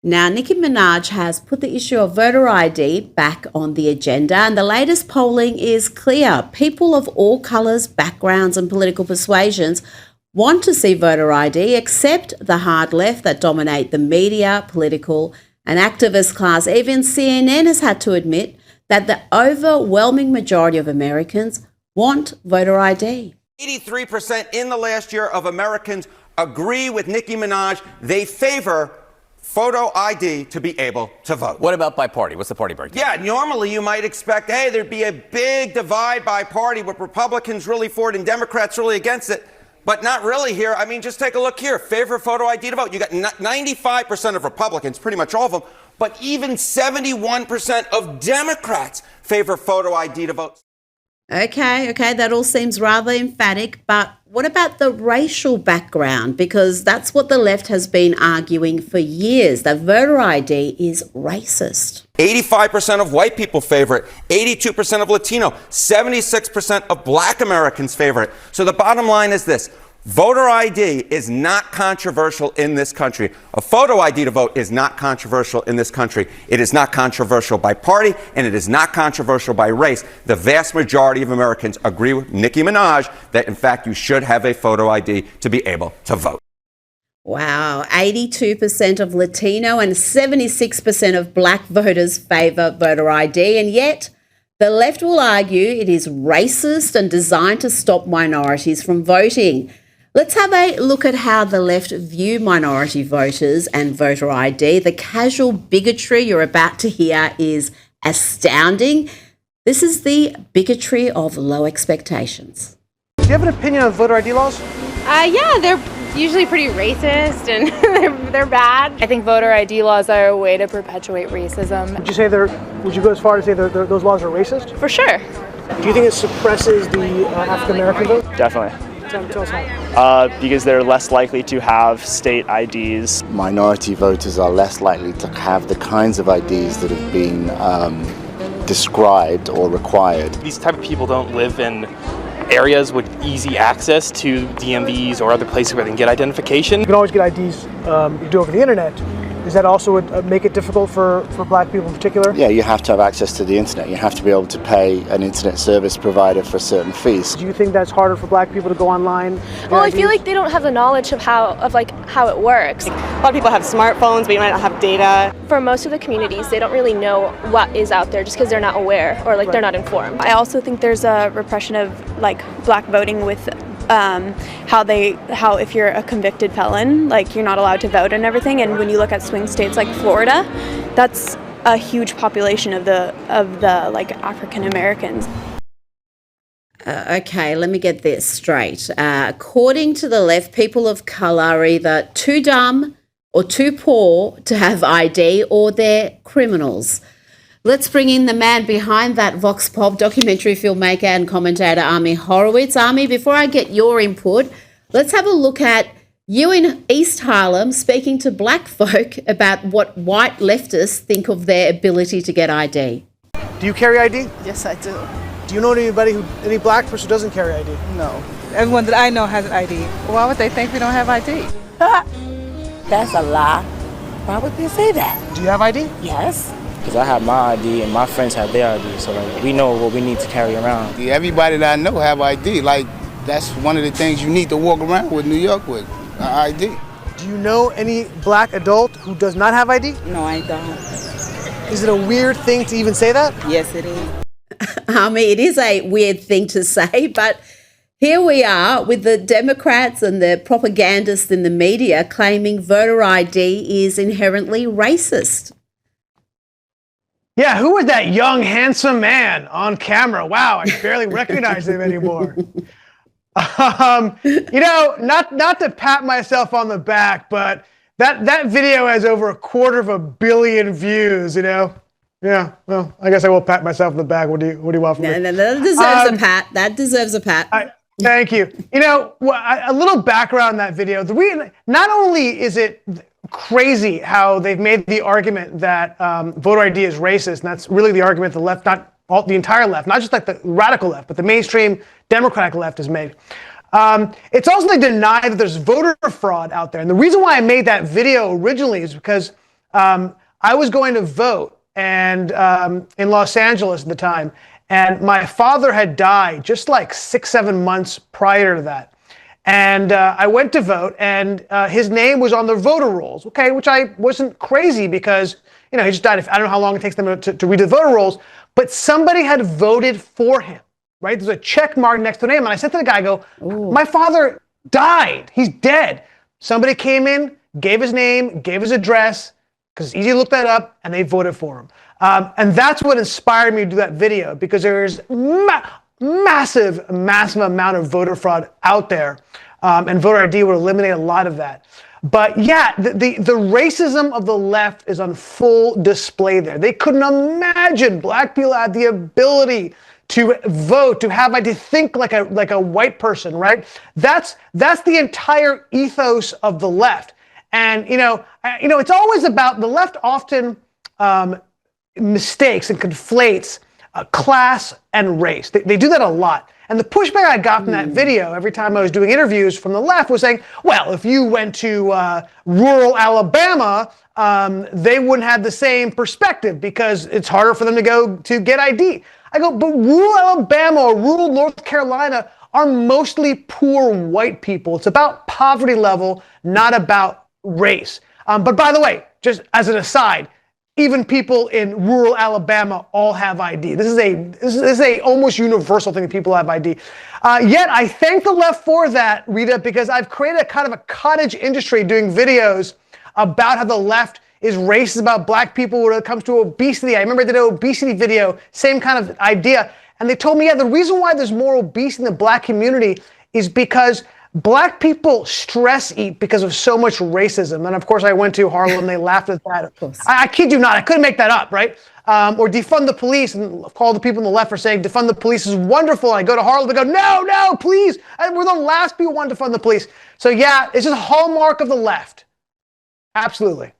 Now, Nicki Minaj has put the issue of voter ID back on the agenda, and the latest polling is clear. People of all colours, backgrounds and political persuasions want to see voter ID, except the hard left that dominate the media, political and activist class. Even CNN has had to admit that the overwhelming majority of Americans want voter ID. 83% in the last year of Americans agree with Nicki Minaj. They favor photo ID to be able to vote. What about by party? What's the party breakdown? Yeah, normally you might expect, hey, there'd be a big divide by party with Republicans really for it and Democrats really against it. But not really here. I mean, just take a look here. Favor photo ID to vote. You got 95% of Republicans, pretty much all of them, but even 71% of Democrats favor photo ID to vote. Okay, that all seems rather emphatic, but what about the racial background? Because that's what the left has been arguing for years, that voter ID is racist. 85% of white people favor it, 82% of Latino, 76% of Black Americans favor it. So the bottom line is this. Voter ID is not controversial in this country. A photo ID to vote is not controversial in this country. It is not controversial by party, and it is not controversial by race. The vast majority of Americans agree with Nicki Minaj that, in fact, you should have a photo ID to be able to vote. Wow, 82% of Latino and 76% of Black voters favour voter ID, and yet the left will argue it is racist and designed to stop minorities from voting. Let's have a look at how the left view minority voters and voter ID. The casual bigotry you're about to hear is astounding. This is the bigotry of low expectations. Do you have an opinion on voter ID laws? Yeah, they're usually pretty racist and they're bad. I think voter ID laws are a way to perpetuate racism. Would you go as far as say those laws are racist? For sure. Do you think it suppresses the African American vote? Definitely. Tell us how. Because they're less likely to have state IDs. Minority voters are less likely to have the kinds of IDs that have been described or required. These type of people don't live in areas with easy access to DMVs or other places where they can get identification. You can always get IDs you do over the internet. Does that also make it difficult for Black people in particular? Yeah, you have to have access to the internet. You have to be able to pay an internet service provider for certain fees. Do you think that's harder for Black people to go online? Well, I feel like they don't have the knowledge of how it works. A lot of people have smartphones, but you might not have data. For most of the communities, they don't really know what is out there just because they're not aware or they're not informed. I also think there's a repression of Black voting with how if you're a convicted felon, you're not allowed to vote and everything. And when you look at swing states like Florida, that's a huge population of the African Americans. Okay, let me get this straight. According to the left, people of colour are either too dumb or too poor to have ID, or they're criminals. Let's bring in the man behind that Vox Pop, documentary filmmaker and commentator Ami Horowitz. Ami, before I get your input, let's have a look at you in East Harlem speaking to Black folk about what white leftists think of their ability to get ID. Do you carry ID? Yes, I do. Do you know any Black person who doesn't carry ID? No. Everyone that I know has an ID. Why would they think we don't have ID? That's a lie. Why would they say that? Do you have ID? Yes. Because I have my ID and my friends have their ID, so we know what we need to carry around. Everybody that I know have ID. That's one of the things you need to walk around with New York with, ID. Do you know any Black adult who does not have ID? No, I don't. Is it a weird thing to even say that? Yes, it is. It is a weird thing to say, but here we are with the Democrats and the propagandists in the media claiming voter ID is inherently racist. Yeah, who was that young, handsome man on camera? Wow, I barely recognize him anymore. Not to pat myself on the back, but that video has over 250 million views, Yeah, well, I guess I will pat myself on the back. What do you want from me? No, that deserves a pat. That deserves a pat. Thank you. A little background on that video. Not only is it crazy how they've made the argument that voter ID is racist, and that's really the argument the left, the entire left, not just the radical left, but the mainstream Democratic left has made. It's also they deny that there's voter fraud out there. And the reason why I made that video originally is because I was going to vote and in Los Angeles at the time, and my father had died just like 6-7 months prior to that. And I went to vote, and his name was on the voter rolls, okay, which I wasn't crazy because, he just died. I don't know how long it takes them to read the voter rolls, but somebody had voted for him, right? There's a check mark next to the name. And I said to the guy, my father died. He's dead. Somebody came in, gave his name, gave his address, because it's easy to look that up, and they voted for him. And that's what inspired me to do that video, because there's massive amount of voter fraud out there, and voter ID would eliminate a lot of that. But yeah, the racism of the left is on full display there. They couldn't imagine black people had the ability to vote, to think like a white person, right? That's the entire ethos of the left. And it's always about the left often mistakes and conflates class and race. They do that a lot. And the pushback I got from that video every time I was doing interviews from the left was saying, well, if you went to rural Alabama, they wouldn't have the same perspective because it's harder for them to go to get ID. I go, but rural Alabama or rural North Carolina are mostly poor white people. It's about poverty level, not about race. But by the way, just as an aside, even people in rural Alabama all have ID. This is a almost universal thing that people have ID. Yet I thank the left for that, Rita, because I've created a kind of a cottage industry doing videos about how the left is racist about black people when it comes to obesity. I remember I did an obesity video, same kind of idea. And they told me, the reason why there's more obesity in the black community is because black people stress eat because of so much racism. And of course, I went to Harlem and they laughed at that. I kid you not, I couldn't make that up, right? Or defund the police, and call the people on the left for saying defund the police is wonderful. And I go to Harlem and go, no, please. And we're the last people who want to defund the police. So yeah, it's just a hallmark of the left. Absolutely.